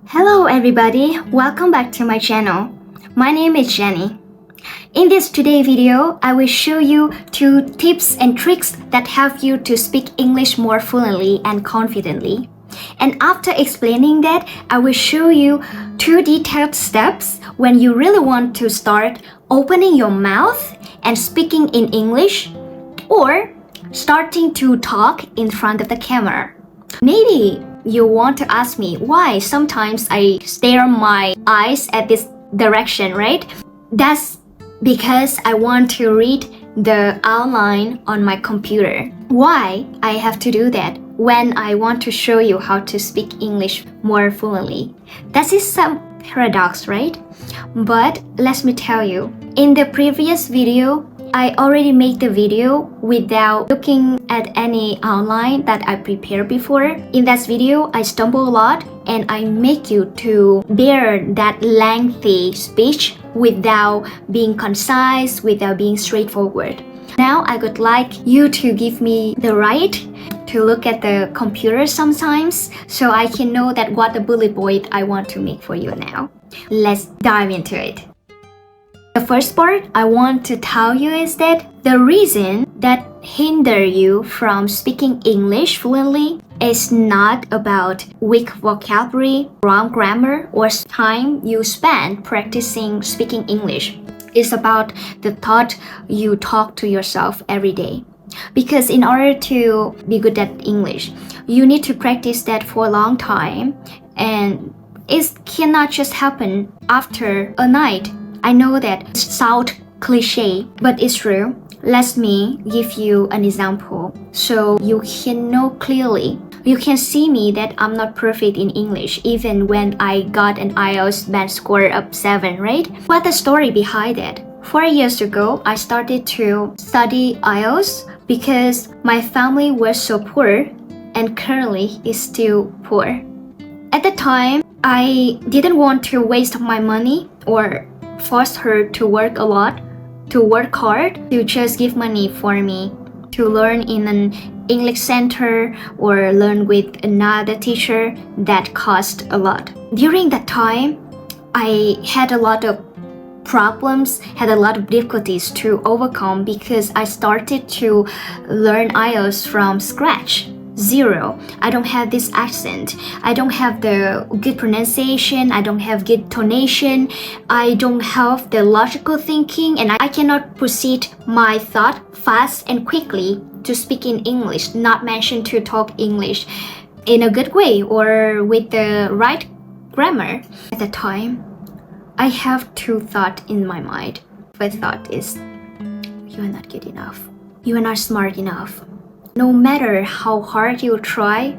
Hello everybody, welcome back to my channel. My name is Jenny. In this today video, I will show you 2 tips and tricks that help you to speak English more fluently and confidently. And after explaining that, I will show you 2 detailed steps when you really want to start opening your mouth and speaking in English, or starting to talk in front of the camera. Maybe you want to ask me why sometimes I stare my eyes at this direction, right? That's because I want to read the outline on my computer. Why I have to do that when I want to show you how to speak English more fluently? That is some paradox, right? But let me tell you, in the previous video, I already made the video without looking at any outline that I prepared before. In that video, I stumble a lot and I make you to bear that lengthy speech without being concise, without being straightforward. Now I would like you to give me the right to look at the computer sometimes so I can know that what the bullet point I want to make for you now. Let's dive into it. The first part I want to tell you is that the reason that hinder you from speaking English fluently is not about weak vocabulary, wrong grammar, or time you spend practicing speaking English. It's about the thought you talk to yourself every day. Because in order to be good at English, you need to practice that for a long time, and it cannot just happen after a night. I know that it sounds cliche, but it's true. Let me give you an example so you can know clearly. You can see me that I'm not perfect in English even when I got an IELTS band score of 7, right? What's the story behind it? 4 years ago, I started to study IELTS because my family was so poor and currently is still poor. At the time, I didn't want to waste my money or force her to work a lot, to work hard, to just give money for me to learn in an English center or learn with another teacher that cost a lot. During that time, I had a lot of problems, had a lot of difficulties to overcome because I started to learn IELTS from scratch. Zero. I don't have this accent. I don't have the good pronunciation. I don't have good tonation. I don't have the logical thinking, and I cannot proceed my thought fast and quickly to speak in English, not mention to talk English in a good way or with the right grammar. At the time, I have 2 thoughts in my mind. First thought is, you are not good enough. You are not smart enough. No matter how hard you try,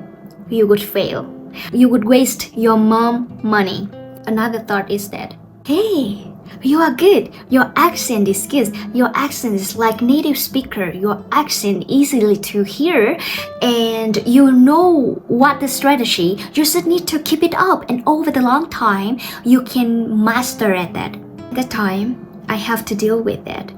you would fail. You would waste your mom money. Another thought is that, hey, you are good. Your accent is good. Your accent is like native speaker. Your accent easily to hear, and you know what the strategy. You just need to keep it up, and over the long time, you can master at that. At the time, I have to deal with that.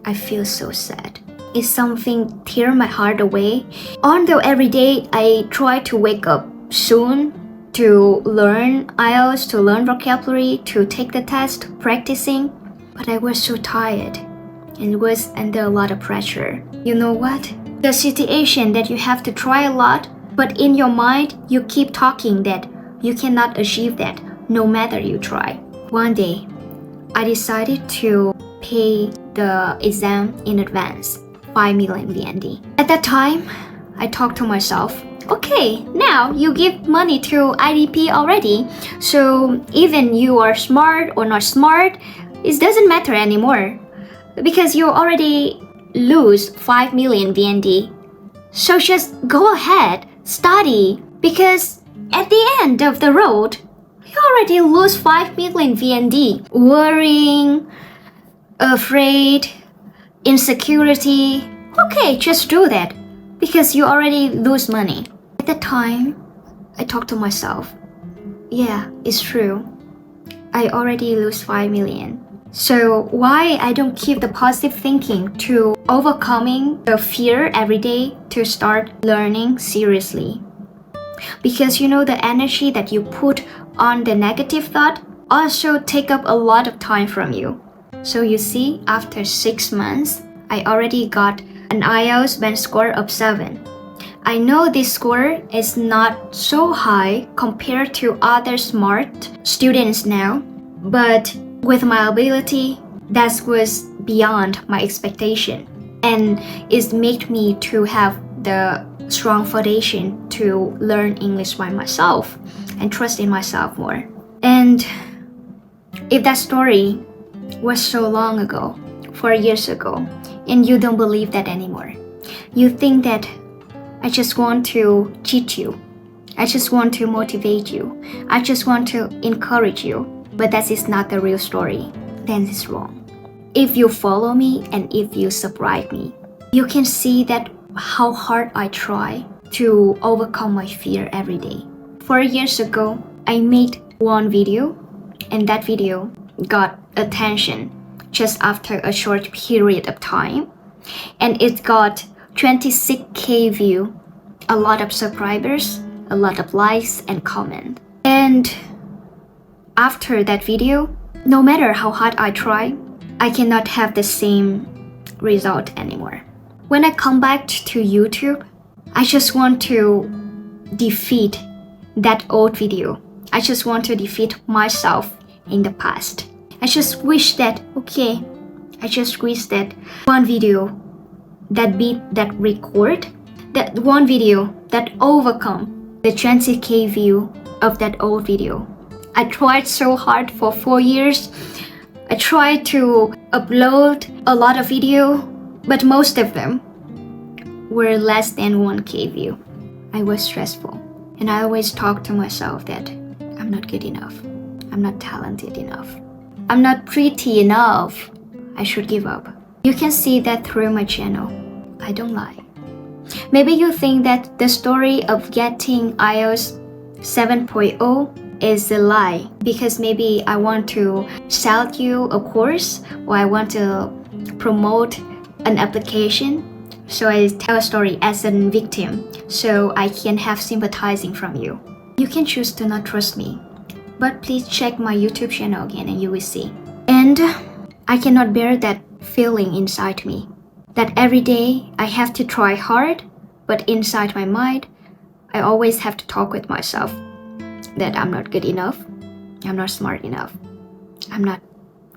I feel so sad. It's something tear my heart away. Although every day I try to wake up soon to learn IELTS, to learn vocabulary, to take the test, practicing, but I was so tired and was under a lot of pressure. You know what? The situation that you have to try a lot, but in your mind you keep talking that you cannot achieve that no matter you try. One day, I decided to pay the exam in advance. 5 million VND. At that time, I talked to myself, okay, now you give money to IDP already, so even you are smart or not smart, it doesn't matter anymore because you already lose 5 million VND. So just go ahead, study, because at the end of the road, you already lose 5 million VND. Worrying, afraid, insecurity, okay, just do that because you already lose money. At the time, I talked to myself, yeah, it's true. I already lose 5 million. So why I don't keep the positive thinking to overcoming the fear every day to start learning seriously? Because you know the energy that you put on the negative thought also take up a lot of time from you. So you see, after 6 months, I already got an IELTS band score of 7. I know this score is not so high compared to other smart students now, but with my ability, that was beyond my expectation, and it made me to have the strong foundation to learn English by myself and trust in myself more. And if that story was so long ago, 4 years ago, and you don't believe that anymore, you think that I just want to cheat you, I just want to motivate you, I just want to encourage you, but that is not the real story, then it's wrong. If you follow me and if you subscribe me, you can see that how hard I try to overcome my fear every day. 4 years ago, I made one video, and that video got attention just after a short period of time, and it got 26k view, a lot of subscribers, a lot of likes and comments. And after that video, no matter how hard I try, I cannot have the same result anymore. When I come back to YouTube, I just want to defeat that old video. I just want to defeat myself in the past. I just wish that, one video that beat that record, that one video that overcome the 20k view of that old video. I tried so hard for 4 years. I tried to upload a lot of video, but most of them were less than 1k view. I was stressful, and I always talk to myself that I'm not good enough, I'm not talented enough, I'm not pretty enough, I should give up. You can see that through my channel. I don't lie. Maybe you think that the story of getting IELTS 7.0 is a lie because maybe I want to sell you a course or I want to promote an application. So I tell a story as a victim so I can have sympathizing from you. You can choose to not trust me, but please check my YouTube channel again and you will see. And I cannot bear that feeling inside me, that every day I have to try hard, but inside my mind, I always have to talk with myself that I'm not good enough, I'm not smart enough, I'm not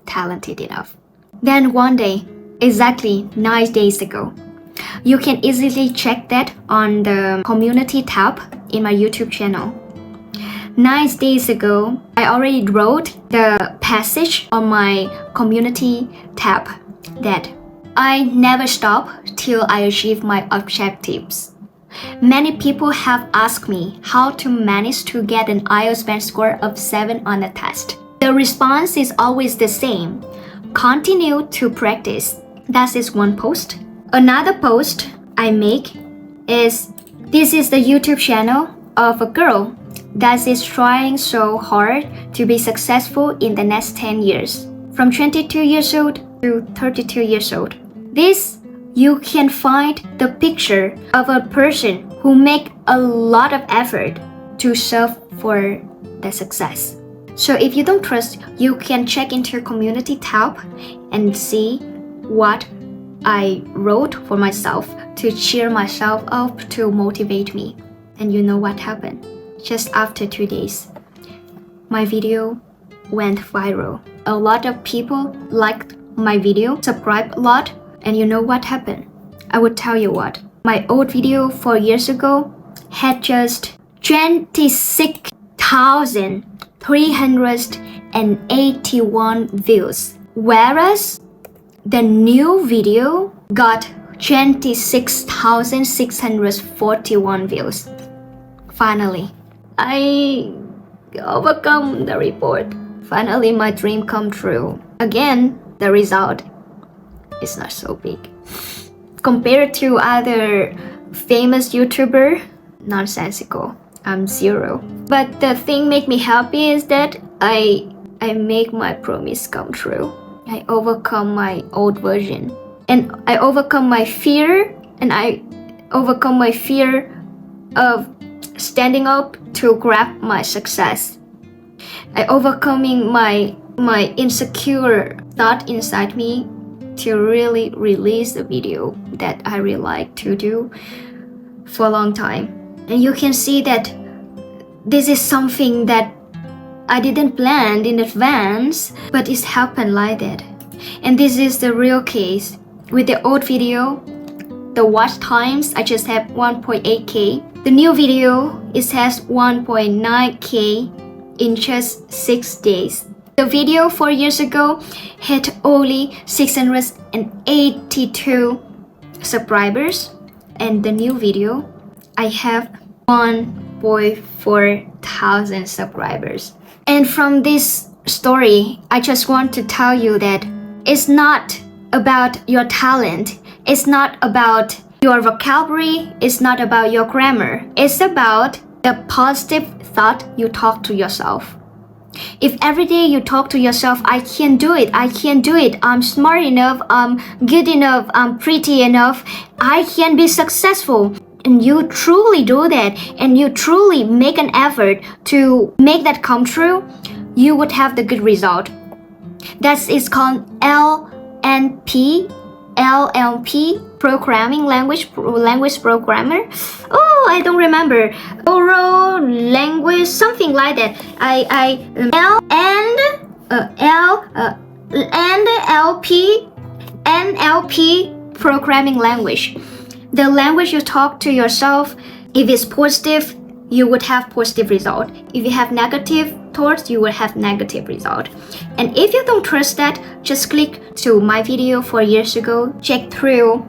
talented enough. Then one day, exactly 9 days ago, you can easily check that on the community tab in my YouTube channel. 9 days ago, I already wrote the passage on my community tab that I never stop till I achieve my objectives. Many people have asked me how to manage to get an IELTS band score of 7 on the test. The response is always the same. Continue to practice. That is one post. Another post I make is, this is the YouTube channel of a girl that is trying so hard to be successful in the next 10 years, from 22 years old to 32 years old. This, you can find the picture of a person who make a lot of effort to serve for the success. So if you don't trust, you can check into your community tab and see what I wrote for myself to cheer myself up, to motivate me. And you know what happened? Just after 2 days, my video went viral. A lot of people liked my video, subscribed a lot, and you know what happened? I would tell you what. My old video 4 years ago had just 26,381 views, whereas the new video got 26,641 views. Finally, I overcome the report. Finally, my dream come true. Again, the result is not so big. Compared to other famous YouTuber, nonsensical. I'm 0. But the thing make me happy is that I make my promise come true. I overcome my old version. And I overcome my fear, and I overcome my fear of standing up to grab my success. I overcoming my insecure thought inside me to really release the video that I really like to do for a long time. And you can see that this is something that I didn't plan in advance, but it's happened like that. And this is the real case. With the old video, the watch times, I just have 1.8k. The new video, it has 1.9k in just 6 days. The video 4 years ago had only 682 subscribers, and the new video, I have 1.4 thousand subscribers. And from this story, I just want to tell you that it's not about your talent, it's not about your vocabulary, it's not about your grammar, it's about the positive thought you talk to yourself. If every day you talk to yourself, I can do it, I'm smart enough, I'm good enough, I'm pretty enough, I can be successful, and you truly do that, and you truly make an effort to make that come true, you would have the good result. That is called LLP, programming language programmer. Oh, I don't remember. Oral language, something like that. NLP programming language. The language you talk to yourself, if it's positive, you would have positive result. If you have negative thoughts, you will have negative result. And if you don't trust that, just click to my video 4 years ago, check through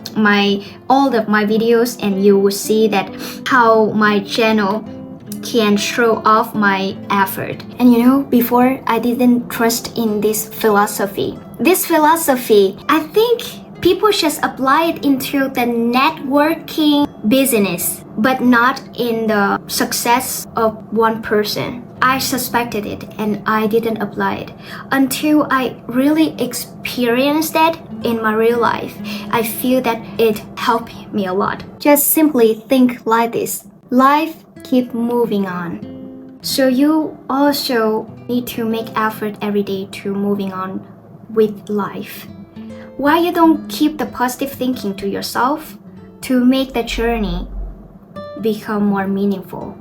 all of my videos, and you will see that how my channel can show off my effort. And you know, before I didn't trust in this philosophy. This philosophy, I think people just apply it into the networking business, but not in the success of one person. I suspected it and I didn't apply it until I really experienced that in my real life. I feel that it helped me a lot. Just simply think like this. Life keep moving on. So you also need to make effort every day to moving on with life. Why you don't keep the positive thinking to yourself to make the journey become more meaningful,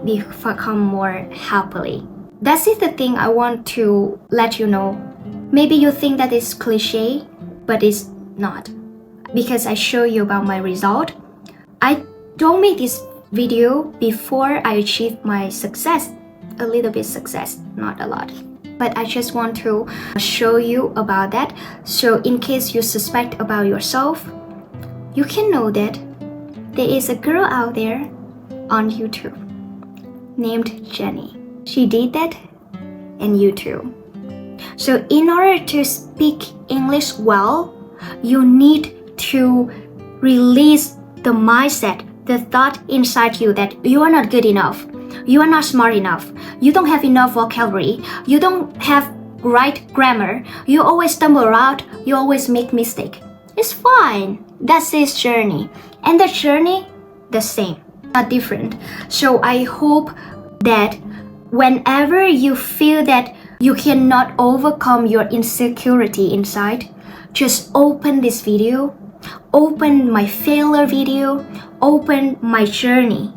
become more happily. That is the thing I want to let you know. Maybe you think that it's cliche, but it's not. Because I show you about my result. I don't make this video before I achieve my success. A little bit success, not a lot. But I just want to show you about that. So in case you suspect about yourself, you can know that there is a girl out there on YouTube named Jenny. She did that, and you too. So in order to speak English well, you need to release the mindset, the thought inside you that you are not good enough. You are not smart enough. You don't have enough vocabulary. You don't have right grammar. You always stumble around. You always make mistake. It's fine. That's his journey. And the journey, the same, not different. So I hope that whenever you feel that you cannot overcome your insecurity inside, just open this video, open my failure video, open my journey,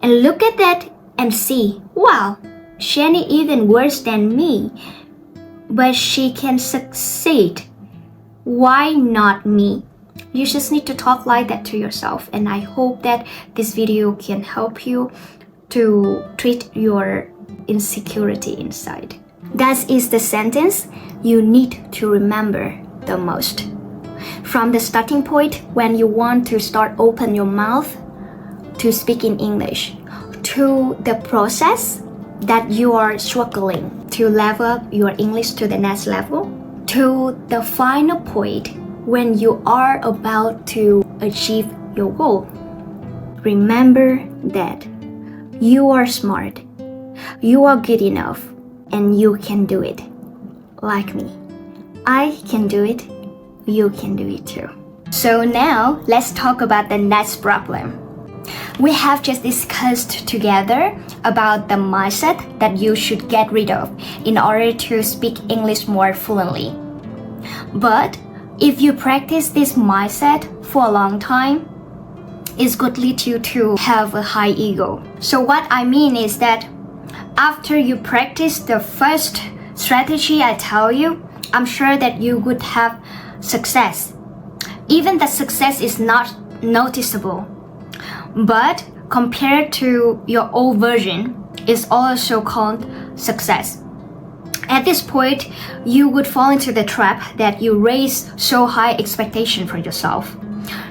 and look at that and see, wow, Jenny even worse than me, but she can succeed. Why not me? You just need to talk like that to yourself, and I hope that this video can help you to treat your insecurity inside. That is the sentence you need to remember the most. From the starting point when you want to start open your mouth to speak in English, to the process that you are struggling to level up your English to the next level, to the final point when you are about to achieve your goal. Remember that you are smart, you are good enough, and you can do it. Like me, I can do it, you can do it too. So now let's talk about the next problem. We have just discussed together about the mindset that you should get rid of in order to speak English more fluently. But if you practice this mindset for a long time, it could lead you to have a high ego. So what I mean is that after you practice the first strategy I tell you, I'm sure that you would have success. Even the success is not noticeable. But compared to your old version, it's also called success. At this point, you would fall into the trap that you raise so high expectation for yourself.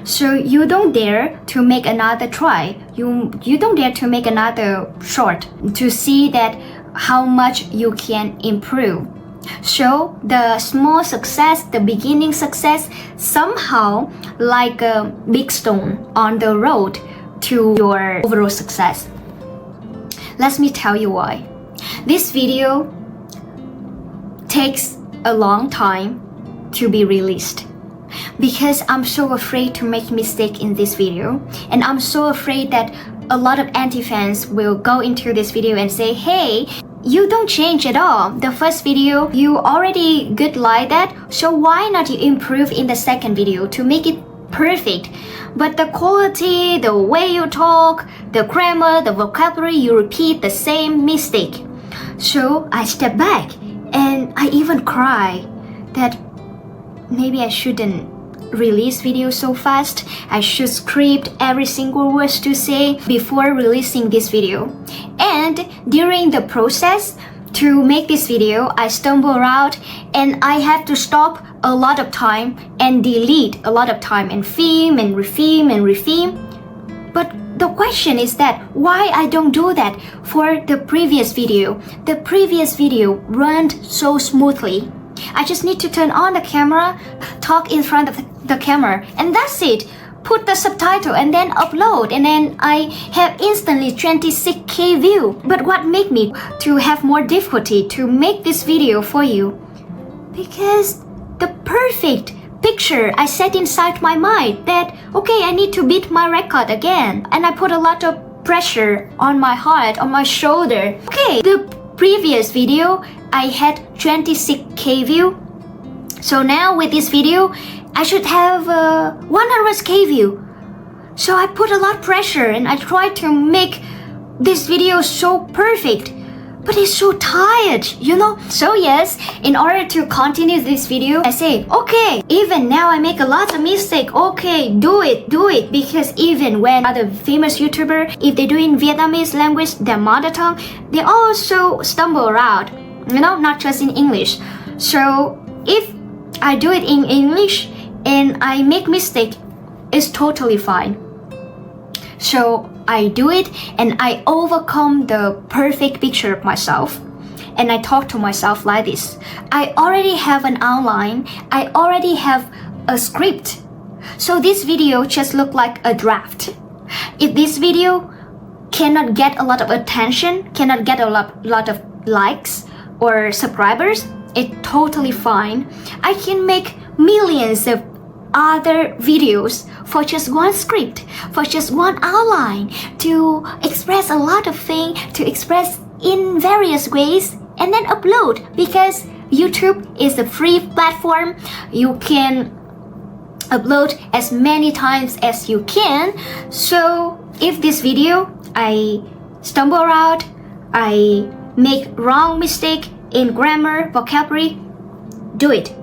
So you don't dare to make another try. You don't dare to make another shot to see that how much you can improve. So the small success, the beginning success, somehow like a big stone on the road to your overall success. Let me tell you why. This video takes a long time to be released because I'm so afraid to make mistake in this video, and I'm so afraid that a lot of anti-fans will go into this video and say, hey, you don't change at all. The first video, you already good like that, so why not you improve in the second video to make it perfect? But the quality, the way you talk, the grammar, the vocabulary, you repeat the same mistake. So I step back and I even cry that maybe I shouldn't release videos so fast. I should script every single word to say before releasing this video. And during the process to make this video, I stumble around and I have to stop a lot of time and delete a lot of time and film and refilm. But the question is that why I don't do that for the previous video. The previous video ran so smoothly. I just need to turn on the camera, talk in front of the camera, and that's it. Put the subtitle and then upload, and then I have instantly 26k view. But what made me to have more difficulty to make this video for you? Because the perfect picture I set inside my mind that, okay, I need to beat my record again. And I put a lot of pressure on my heart, on my shoulder. Okay, the previous video, I had 26k view. So now with this video, I should have 100k view. So I put a lot of pressure and I tried to make this video so perfect. But it's so tired, you know? So yes, in order to continue this video, I say, okay, even now I make a lot of mistake. Okay, do it. Because even when other famous YouTuber, if they do in Vietnamese language, their mother tongue, they also stumble around, you know, not just in English. So if I do it in English and I make mistake, it's totally fine. So I do it and I overcome the perfect picture of myself. And I talk to myself like this. I already have an outline. I already have a script. So this video just look like a draft. If this video cannot get a lot of attention, cannot get a lot of likes or subscribers, it's totally fine. I can make millions of other videos for just one script, for just one outline, to express a lot of things, to express in various ways, and then upload. Because YouTube is a free platform, you can upload as many times as you can. So if this video I stumble around, I make wrong mistake in grammar, vocabulary, do it.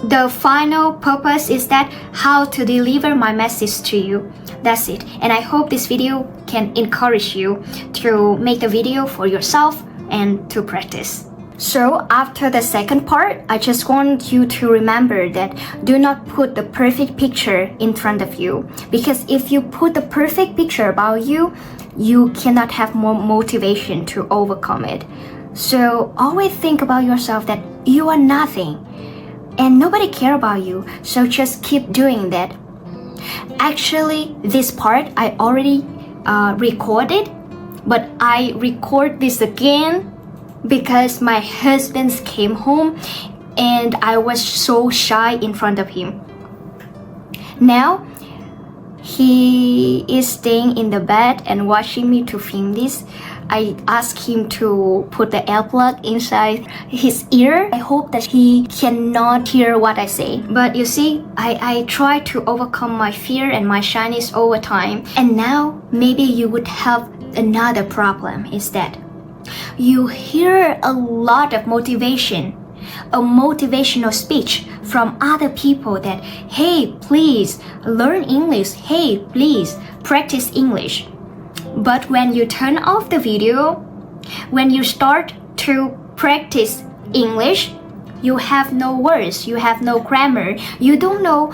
The final purpose is that how to deliver my message to you. That's it. And I hope this video can encourage you to make the video for yourself and to practice. So after the second part, I just want you to remember that do not put the perfect picture in front of you. Because if you put the perfect picture about you, you cannot have more motivation to overcome it. So always think about yourself that you are nothing. And nobody care about you, so just keep doing that. Actually, this part I already recorded, but I record this again because my husband came home and I was so shy in front of him. Now, he is staying in the bed and watching me to film this. I asked him to put the earplug inside his ear. I hope that he cannot hear what I say. But you see, I try to overcome my fear and my shyness over time. And now, maybe you would have another problem is that you hear a lot of motivation, a motivational speech from other people that, hey, please learn English. Hey, please practice English. But when you turn off the video, when you start to practice English, you have no words, you have no grammar, you don't know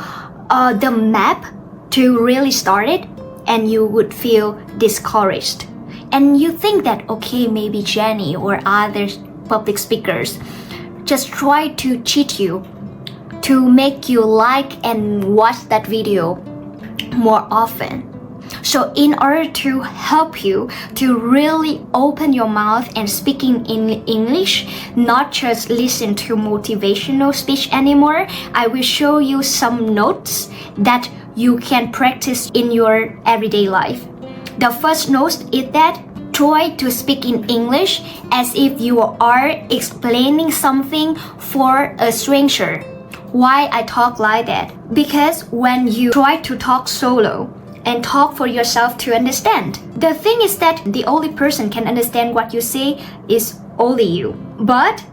the map to really start it, and you would feel discouraged. And you think that, okay, maybe Jenny or other public speakers just try to cheat you to make you like and watch that video more often. So in order to help you to really open your mouth and speaking in English, not just listen to motivational speech anymore, I will show you some notes that you can practice in your everyday life. The first note is that try to speak in English as if you are explaining something for a stranger. Why I talk like that? Because when you try to talk solo and talk for yourself to understand, the thing is that the only person can understand what you say is only you. But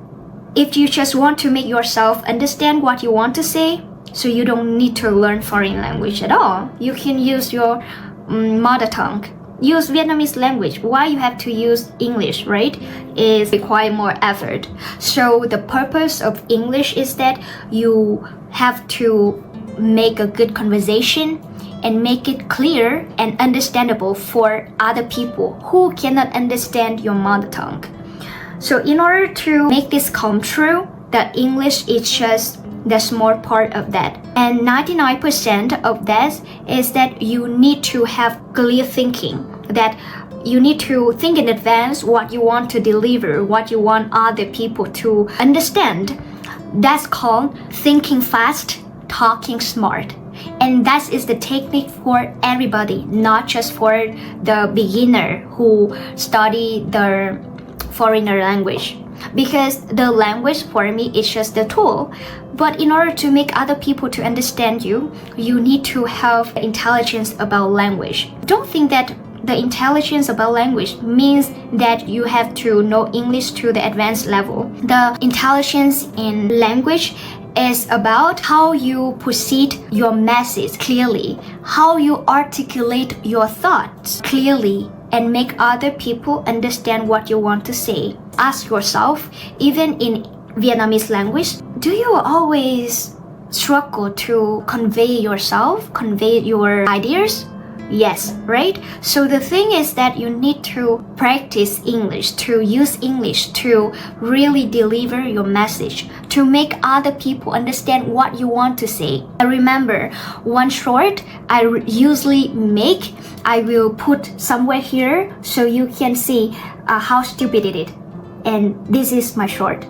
if you just want to make yourself understand what you want to say, so you don't need to learn foreign language at all. You can use your mother tongue. Use Vietnamese language. Why you have to use English, right? It requires more effort. So the purpose of English is that you have to make a good conversation and make it clear and understandable for other people who cannot understand your mother tongue. So in order to make this come true, the English is just the small part of that. And 99% of that is that you need to have clear thinking, that you need to think in advance what you want to deliver, what you want other people to understand. That's called thinking fast, talking smart. And that is the technique for everybody, not just for the beginner who study the foreigner language. Because the language for me is just the tool. But in order to make other people to understand you, you need to have intelligence about language. Don't think that the intelligence about language means that you have to know English to the advanced level. The intelligence in language is about how you proceed your message clearly, how you articulate your thoughts clearly and make other people understand what you want to say. Ask yourself, even in Vietnamese language, do you always struggle to convey yourself, convey your ideas? Yes, right? So the thing is that you need to practice English, to use English to really deliver your message, to make other people understand what you want to say. I remember one short I usually make, I will put somewhere here so you can see how stupid it is. And this is my short.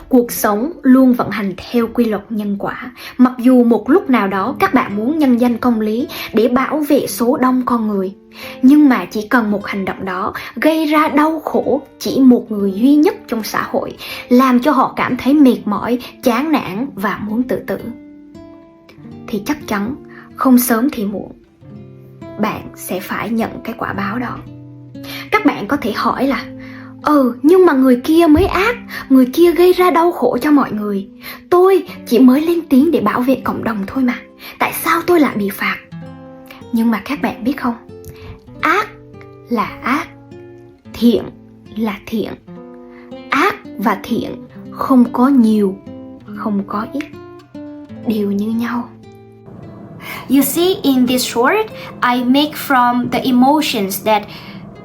Cuộc sống luôn vận hành theo quy luật nhân quả. Mặc dù một lúc nào đó các bạn muốn nhân danh công lý để bảo vệ số đông con người, nhưng mà chỉ cần một hành động đó gây ra đau khổ chỉ một người duy nhất trong xã hội, làm cho họ cảm thấy mệt mỏi, chán nản và muốn tự tử, thì chắc chắn không sớm thì muộn bạn sẽ phải nhận cái quả báo đó. Các bạn có thể hỏi là nhưng mà người kia mới ác, người kia gây ra đau khổ cho mọi người. Tôi chỉ mới lên tiếng để bảo vệ cộng đồng thôi mà, tại sao tôi lại bị phạt? Nhưng mà các bạn biết không, ác là ác, thiện là thiện. Ác và thiện không có nhiều, không có ít, đều như nhau. You see, in this short, I make from the emotions that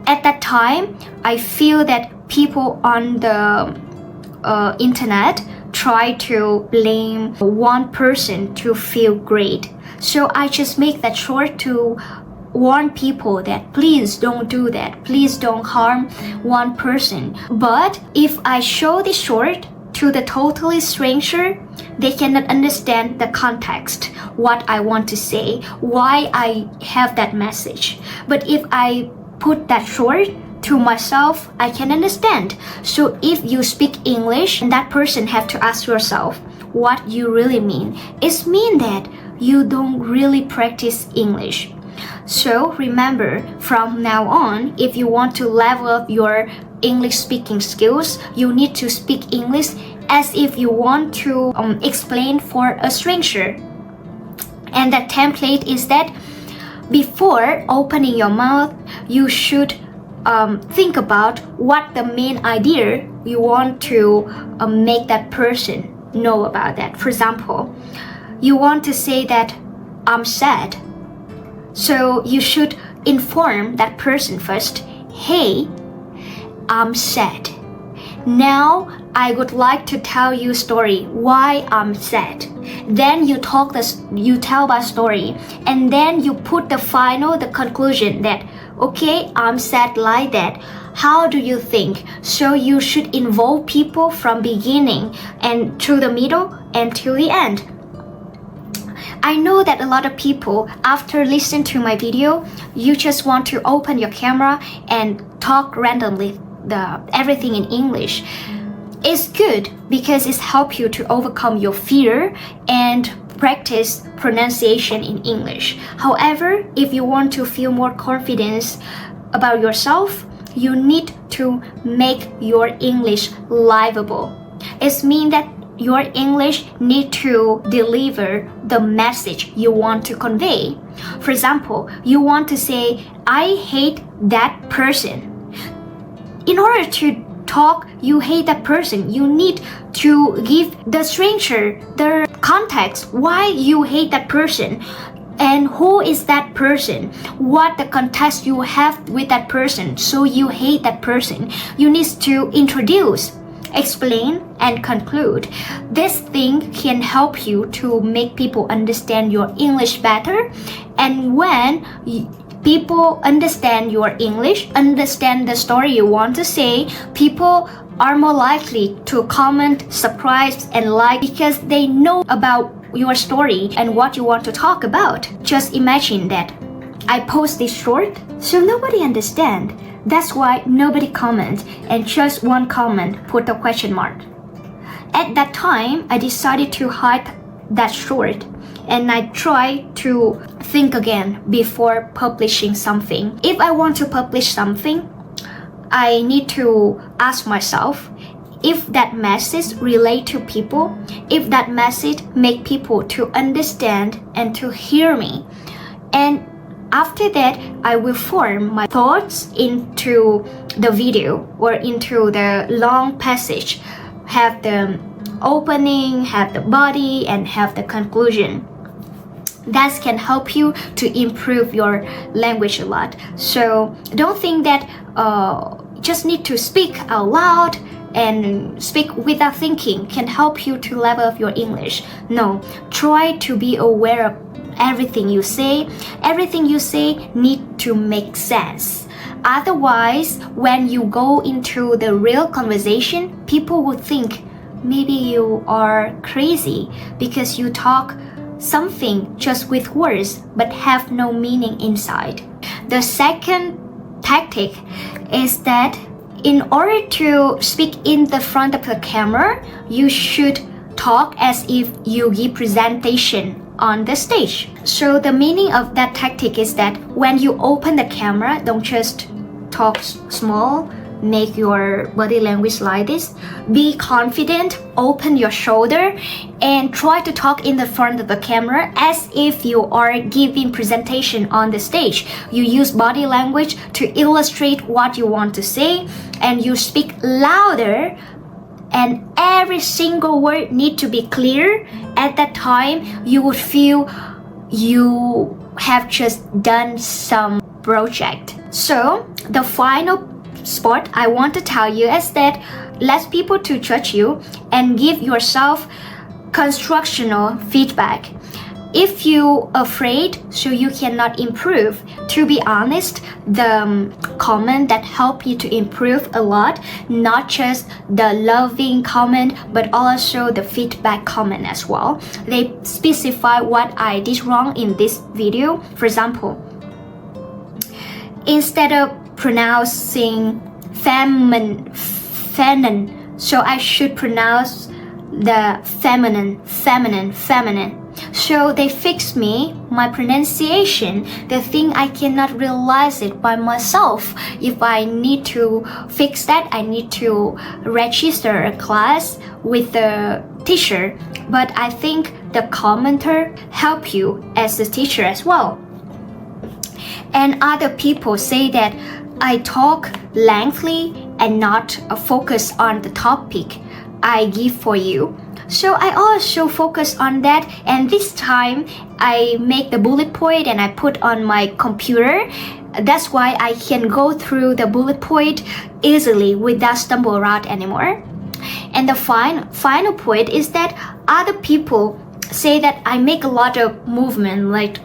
at that time, I feel that people on the internet try to blame one person to feel great. So I just make that short to warn people that please don't do that. Please don't harm one person. But if I show this short to the totally stranger, they cannot understand the context, what I want to say, why I have that message. But if I put that short to myself, I can understand. So if you speak English, that person have to ask yourself what you really mean. It means that you don't really practice English. So remember, from now on, if you want to level up your English speaking skills, you need to speak English as if you want to explain for a stranger. And the template is that before opening your mouth, you should think about what the main idea you want to make that person know about that. For example, you want to say that I'm sad. So you should inform that person first, hey, I'm sad. Now I would like to tell you a story why I'm sad. Then you tell my story, and then you put the conclusion that, okay, I'm sad like that. How do you think? So you should involve people from beginning and through the middle and till the end. I know that a lot of people, after listening to my video, you just want to open your camera and talk randomly everything in English. It's good because it helps you to overcome your fear and practice pronunciation in English. However, if you want to feel more confidence about yourself, you need to make your English livable. It means that your English need to deliver the message you want to convey. For example, you want to say, I hate that person. In order to talk, you hate that person, you need to give the stranger the context why you hate that person and who is that person, what the context you have with that person, so you hate that person. You need to introduce, explain, and conclude. This thing can help you to make people understand your English better. And when people understand your English, understand the story you want to say, people are more likely to comment, subscribe, and like because they know about your story and what you want to talk about. Just imagine that I post this short, so nobody understand. That's why nobody comment, and just one comment put a question mark. At that time, I decided to hide that short, and I try to think again before publishing something. If I want to publish something, I need to ask myself if that message relate to people, if that message make people to understand and to hear me. And after that, I will form my thoughts into the video or into the long passage, have the opening, have the body, and have the conclusion. That can help you to improve your language a lot. So don't think that just need to speak out loud and speak without thinking can help you to level up your English. No, try to be aware of everything you say. Everything you say need to make sense. Otherwise, when you go into the real conversation, people would think maybe you are crazy because you talk something just with words but have no meaning inside. The second tactic is that in order to speak in the front of the camera, you should talk as if you give presentation on the stage. So the meaning of that tactic is that when you open the camera, don't just talk small, make your body language like this. Be confident, open your shoulder, and try to talk in the front of the camera as if you are giving presentation on the stage. You use body language to illustrate what you want to say, and you speak louder, and every single word need to be clear. At that time, you would feel you have just done some project. So the final spot I want to tell you is that let people to judge you and give yourself constructional feedback. If you afraid, so you cannot improve. To be honest, the comment that help you to improve a lot, not just the loving comment, but also the feedback comment as well. They specify what I did wrong in this video. For example, instead of pronouncing feminine, so I should pronounce the feminine. So they fix me, my pronunciation. They think I cannot realize it by myself. If I need to fix that, I need to register a class with the teacher. But I think the commenter help you as a teacher as well. And other people say that I talk lengthily and not focus on the topic I give for you. So I also focus on that, and this time I make the bullet point and I put on my computer. That's why I can go through the bullet point easily without stumble around anymore. And the final point is that other people say that I make a lot of movement like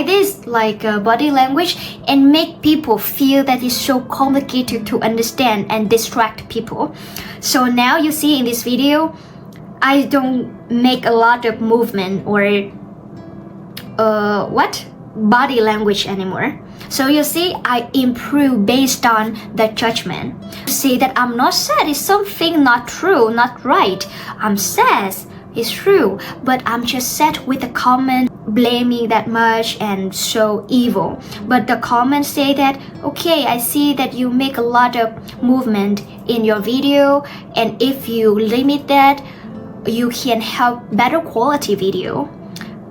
this, like body language, and make people feel that it's so complicated to understand and distract people. So now you see in this video, I don't make a lot of movement or body language anymore. So you see, I improve based on the judgment. See that I'm not sad is something not true, not right. I'm sad, it's true, but I'm just sad with the comment blaming that much and so evil. But the comments say that, okay, I see that you make a lot of movement in your video, and if you limit that, you can have better quality video.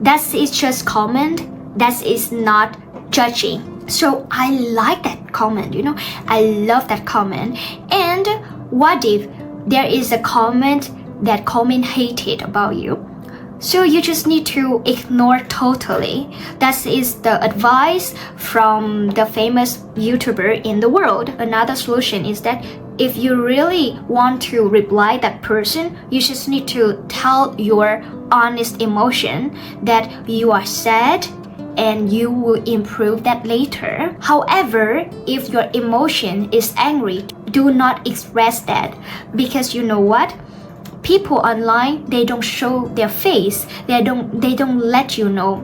That is just comment. That is not judging. So I like that comment, you know. I love that comment. And what if there is a comment that comment hated about you? So you just need to ignore totally. That is the advice from the famous YouTuber in the world. Another solution is that if you really want to reply that person, you just need to tell your honest emotion that you are sad and you will improve that later. However, if your emotion is angry, do not express that, because you know what? People online, they don't show their face. They don't let you know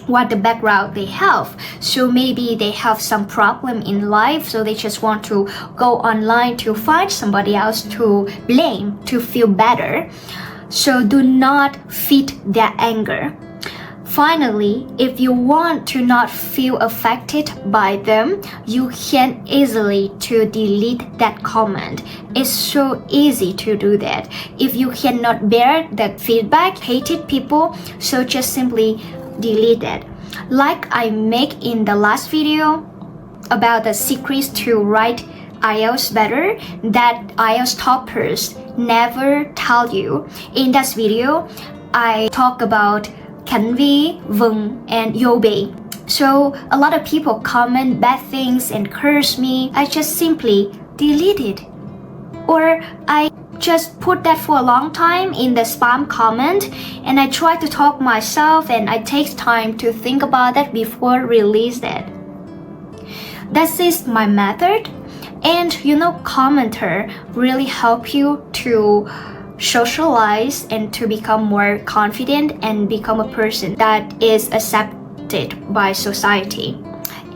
what the background they have. So maybe they have some problem in life, so they just want to go online to find somebody else to blame, to feel better. So do not feed their anger. Finally, if you want to not feel affected by them, you can easily to delete that comment. It's so easy to do that. If you cannot bear the feedback, hated people, so just simply delete it. Like I make in the last video about the secrets to write IELTS better that IELTS toppers never tell you. In that video, I talk about Cách, vâng, and yobe. So a lot of people comment bad things and curse me. I just simply delete it. Or I just put that for a long time in the spam comment, and I try to talk myself, and I take time to think about that before release that. That is my method. And you know, commenter really help you to socialize and to become more confident and become a person that is accepted by society.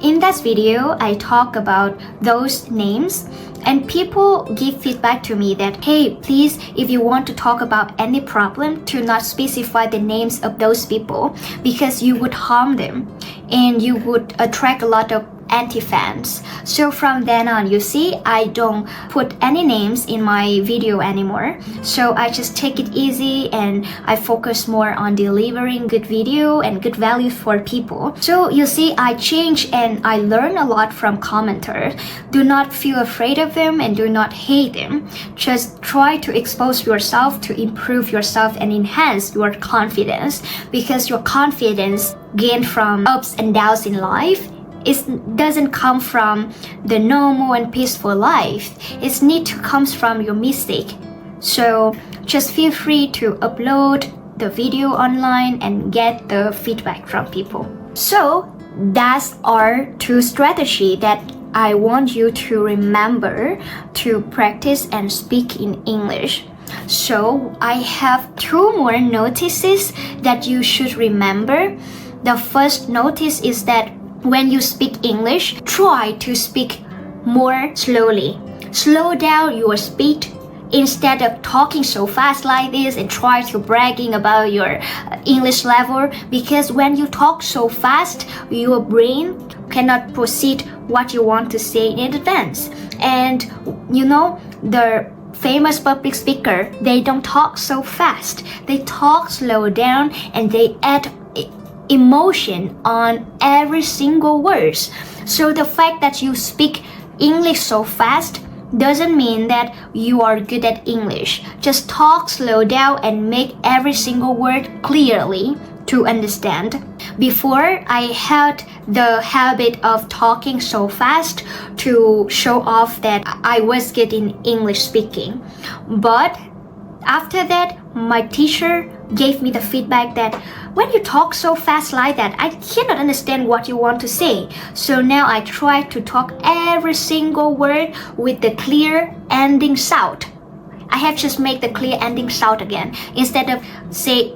In that video, I talk about those names, and people give feedback to me that, hey, please, if you want to talk about any problem, to not specify the names of those people, because you would harm them and you would attract a lot of anti-fans. So from then on, you see, I don't put any names in my video anymore. So I just take it easy and I focus more on delivering good video and good value for people. So you see, I change and I learn a lot from commenters. Do not feel afraid of them and do not hate them. Just try to expose yourself to improve yourself and enhance your confidence, because your confidence gained from ups and downs in life. It doesn't come from the normal and peaceful life. It needs to come from your mistake. So just feel free to upload the video online and get the feedback from people. So that's our 2 strategies that I want you to remember to practice and speak in English. So I have 2 more notices that you should remember. The first notice is that when you speak English, try to speak more slowly. Slow down your speed instead of talking so fast like this and try to bragging about your English level, because when you talk so fast, your brain cannot proceed what you want to say in advance. And you know, the famous public speaker, they don't talk so fast. They talk slow down and they add emotion on every single word. So the fact that you speak English so fast doesn't mean that you are good at English. Just talk slow down and make every single word clearly to understand. Before, I had the habit of talking so fast to show off that I was good in English speaking. But after that, my teacher gave me the feedback that when you talk so fast like that, I cannot understand what you want to say. So now I try to talk every single word with the clear ending sound. I have just made the clear ending sound again. Instead of say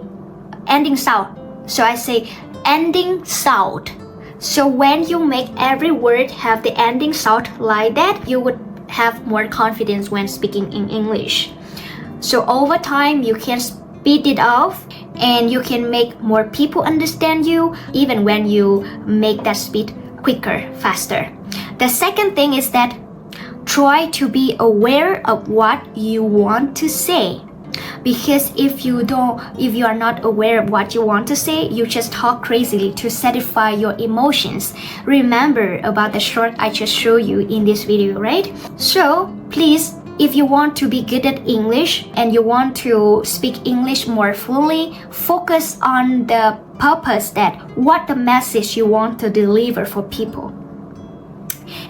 ending sound, so I say ending sound. So when you make every word have the ending sound like that, you would have more confidence when speaking in English. So over time, you can speed it off and you can make more people understand you even when you make that speed quicker, faster. The second thing is that try to be aware of what you want to say. Because if you are not aware of what you want to say, you just talk crazily to satisfy your emotions. Remember about the short I just showed you in this video, right? So please, if you want to be good at English and you want to speak English more fluently, focus on the purpose, that what the message you want to deliver for people.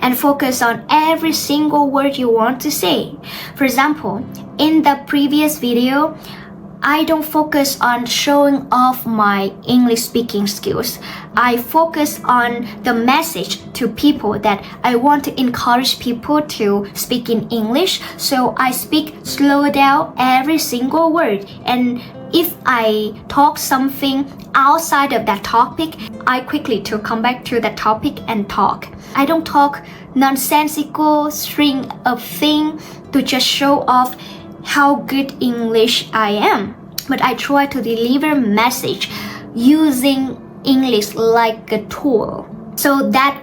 And focus on every single word you want to say. For example, in the previous video, I don't focus on showing off my English speaking skills. I focus on the message to people that I want to encourage people to speak in English. So I speak slow down every single word. And if I talk something outside of that topic, I quickly to come back to that topic and talk. I don't talk nonsensical string of things to just show off how good English I am, but I try to deliver message using English like a tool. So that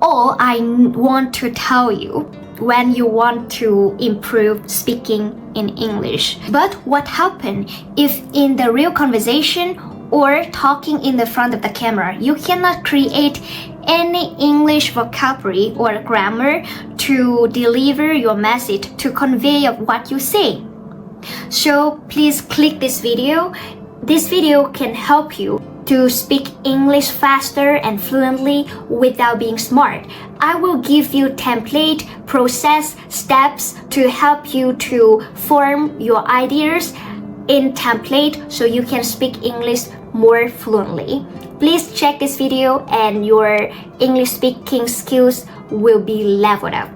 all I want to tell you when you want to improve speaking in English. But what happens if in the real conversation or talking in the front of the camera, you cannot create any English vocabulary or grammar to deliver your message, to convey of what you say? So please click this video. This video can help you to speak English faster and fluently without being smart. I will give you template, process, steps to help you to form your ideas in template so you can speak English more fluently. Please check this video and your English speaking skills will be leveled up.